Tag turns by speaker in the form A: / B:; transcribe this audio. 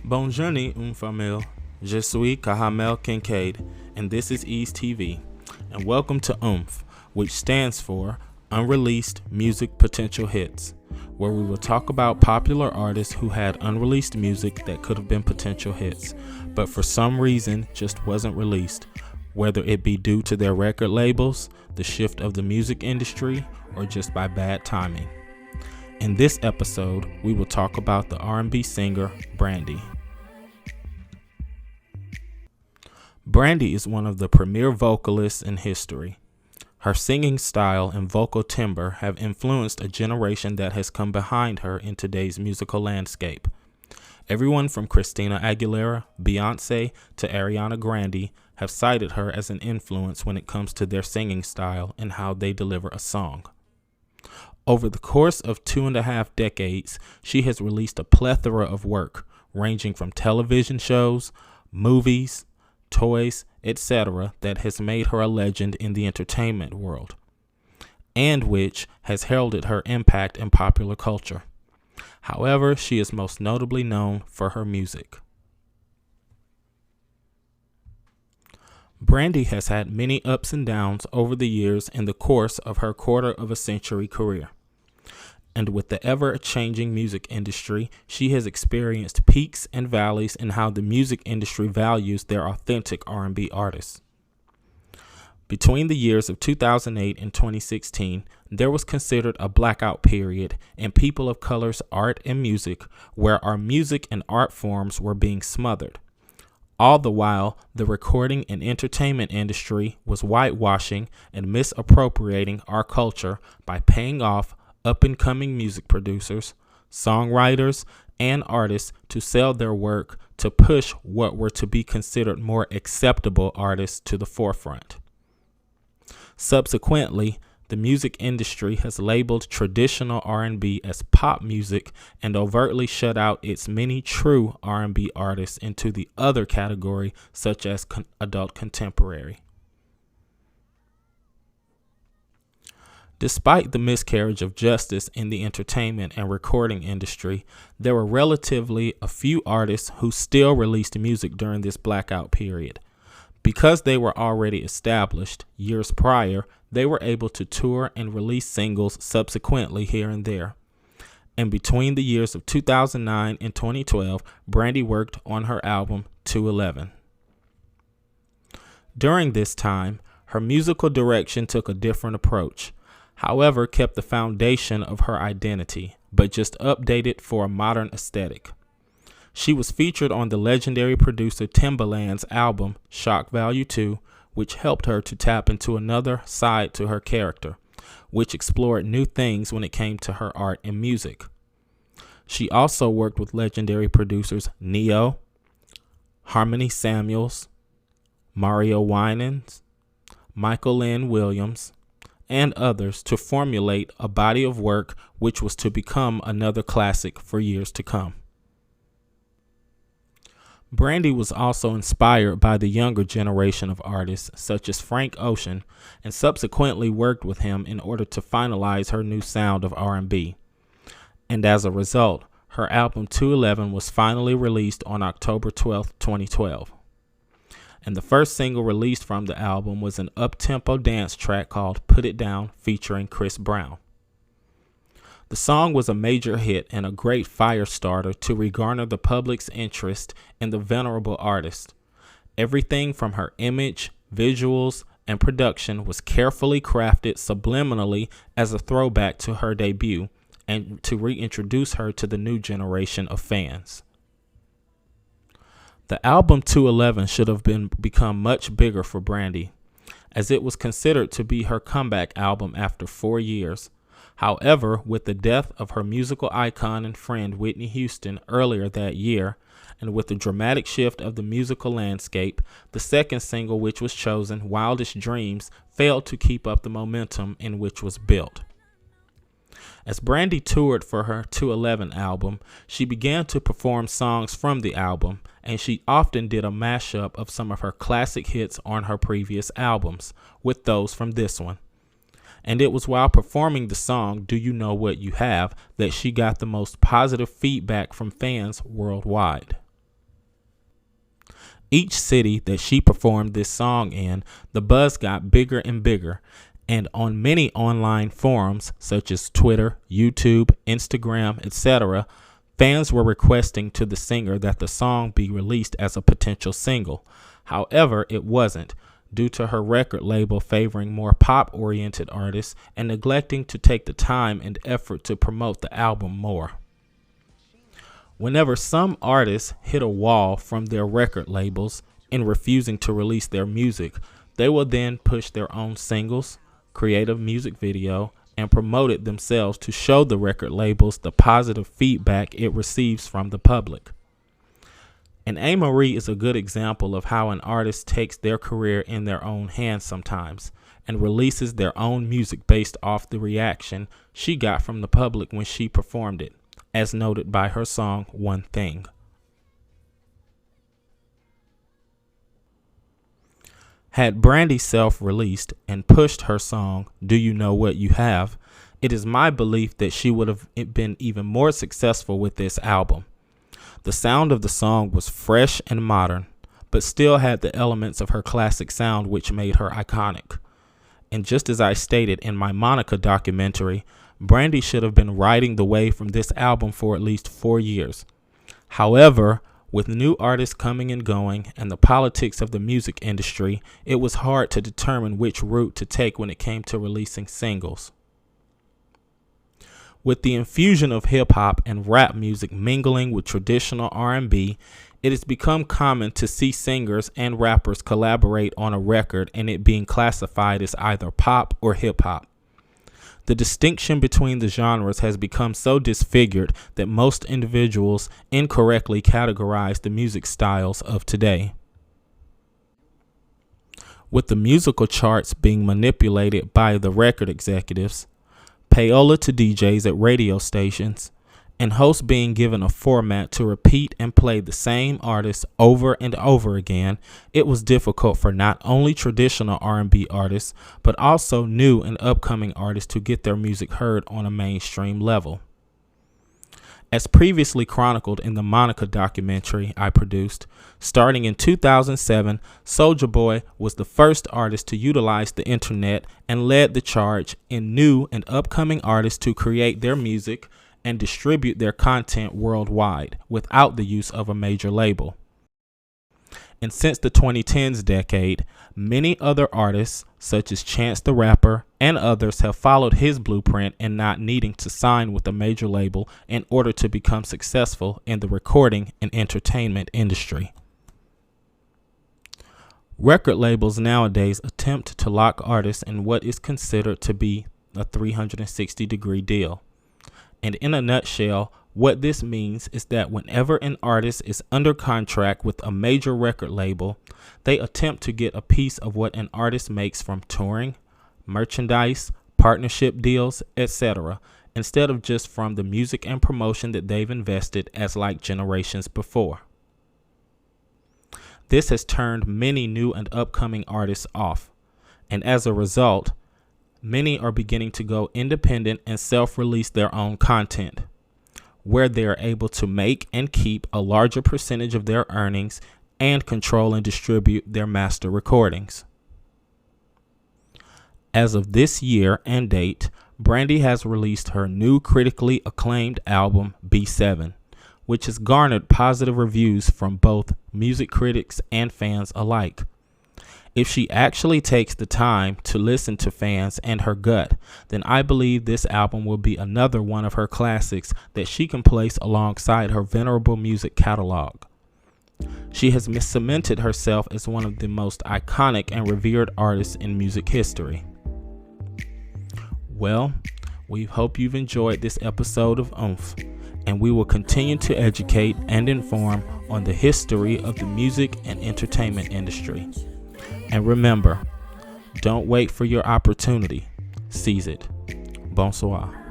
A: Bonjour, famille. Je suis Cahamel Kincaid, and this is EIZE TV. And welcome to which stands for Unreleased Music Potential Hits, where we will talk about popular artists who had unreleased music that could have been potential hits, but for some reason just wasn't released, whether it be due to their record labels, the shift of the music industry, or just by bad timing. In this episode, we will talk about the R&B singer Brandy. Brandy is one of the premier vocalists in history. Her singing style and vocal timbre have influenced a generation that has come behind her in today's musical landscape. Everyone from Christina Aguilera, Beyonce, to Ariana Grande have cited her as an influence when it comes to their singing style and how they deliver a song. Over the course of 2.5 decades, she has released a plethora of work, ranging from television shows, movies, toys, etc., that has made her a legend in the entertainment world, and which has heralded her impact in popular culture. However, she is most notably known for her music. Brandy has had many ups and downs over the years in the course of her quarter-of-a-century career. And with the ever-changing music industry, she has experienced peaks and valleys in how the music industry values their authentic R&B artists. Between the years of 2008 and 2016, there was considered a blackout period in people of color's art and music, where our music and art forms were being smothered. All the while, the recording and entertainment industry was whitewashing and misappropriating our culture by paying off up-and-coming music producers, songwriters, and artists to sell their work to push what were to be considered more acceptable artists to the forefront. Subsequently, the music industry has labeled traditional R&B as pop music and overtly shut out its many true R&B artists into the other category, such as adult contemporary. Despite the miscarriage of justice in the entertainment and recording industry, there were relatively a few artists who still released music during this blackout period. Because they were already established years prior, they were able to tour and release singles subsequently here and there. And between the years of 2009 and 2012, Brandy worked on her album 211. During this time, her musical direction took a different approach. However, kept the foundation of her identity, but just updated for a modern aesthetic. She was featured on the legendary producer Timbaland's album, Shock Value 2, which helped her to tap into another side to her character, which explored new things when it came to her art and music. She also worked with legendary producers Neo, Harmony Samuels, Mario Winans, Michael Lynn Williams, and others to formulate a body of work which was to become another classic for years to come. Brandy was also inspired by the younger generation of artists such as Frank Ocean, and subsequently worked with him in order to finalize her new sound of R&B. And as a result, her album 211 was finally released on October 12, 2012. And the first single released from the album was an up-tempo dance track called Put It Down, featuring Chris Brown. The song was a major hit and a great fire starter to regarner the public's interest in the venerable artist. Everything from her image, visuals, and production was carefully crafted subliminally as a throwback to her debut and to reintroduce her to the new generation of fans. The album 211 should have become much bigger for Brandy, as it was considered to be her comeback album after 4 years. However, with the death of her musical icon and friend Whitney Houston earlier that year, and with the dramatic shift of the musical landscape, the second single, which was chosen, Wildest Dreams, failed to keep up the momentum in which was built. As Brandy toured for her 211 album, she began to perform songs from the album, and she often did a mashup of some of her classic hits on her previous albums with those from this one. And it was while performing the song Do You Know What You Have that she got the most positive feedback from fans worldwide. Each city that she performed this song in, the buzz got bigger and bigger, and on many online forums such as Twitter, YouTube, Instagram, etc., fans were requesting to the singer that the song be released as a potential single. However, it wasn't, due to her record label favoring more pop-oriented artists and neglecting to take the time and effort to promote the album more. Whenever some artists hit a wall from their record labels in refusing to release their music, they will then push their own singles, create a music video, and promote it themselves to show the record labels the positive feedback it receives from the public. And A. Marie is a good example of how an artist takes their career in their own hands sometimes and releases their own music based off the reaction she got from the public when she performed it, as noted by her song One Thing. Had Brandy self-released and pushed her song Do You Know What You Have, it is my belief that she would have been even more successful with this album. The sound of the song was fresh and modern, but still had the elements of her classic sound which made her iconic. And just as I stated in my Monica documentary, Brandy should have been riding the wave from this album for at least 4 years. However, with new artists coming and going and the politics of the music industry, it was hard to determine which route to take when it came to releasing singles. With the infusion of hip-hop and rap music mingling with traditional R&B, it has become common to see singers and rappers collaborate on a record and it being classified as either pop or hip-hop. The distinction between the genres has become so disfigured that most individuals incorrectly categorize the music styles of today. With the musical charts being manipulated by the record executives, payola to DJs at radio stations, and hosts being given a format to repeat and play the same artists over and over again, it was difficult for not only traditional R&B artists, but also new and upcoming artists to get their music heard on a mainstream level. As previously chronicled in the Monica documentary I produced, starting in 2007, Soulja Boy was the first artist to utilize the internet and led the charge in new and upcoming artists to create their music and distribute their content worldwide without the use of a major label. And since the 2010s decade, many other artists, such as Chance the Rapper and others, have followed his blueprint in not needing to sign with a major label in order to become successful in the recording and entertainment industry. Record labels nowadays attempt to lock artists in what is considered to be a 360-degree deal. And in a nutshell, what this means is that whenever an artist is under contract with a major record label, they attempt to get a piece of what an artist makes from touring, merchandise, partnership deals, etc., instead of just from the music and promotion that they've invested as like generations before. This has turned many new and upcoming artists off, and as a result, many are beginning to go independent and self-release their own content, where they are able to make and keep a larger percentage of their earnings and control and distribute their master recordings. As of this year and date, Brandy has released her new critically acclaimed album, B7, which has garnered positive reviews from both music critics and fans alike. If she actually takes the time to listen to fans and her gut, then I believe this album will be another one of her classics that she can place alongside her venerable music catalog. She has cemented herself as one of the most iconic and revered artists in music history. Well, we hope you've enjoyed this episode of Oomph, and we will continue to educate and inform on the history of the music and entertainment industry. And remember, don't wait for your opportunity. Seize it. Bonsoir.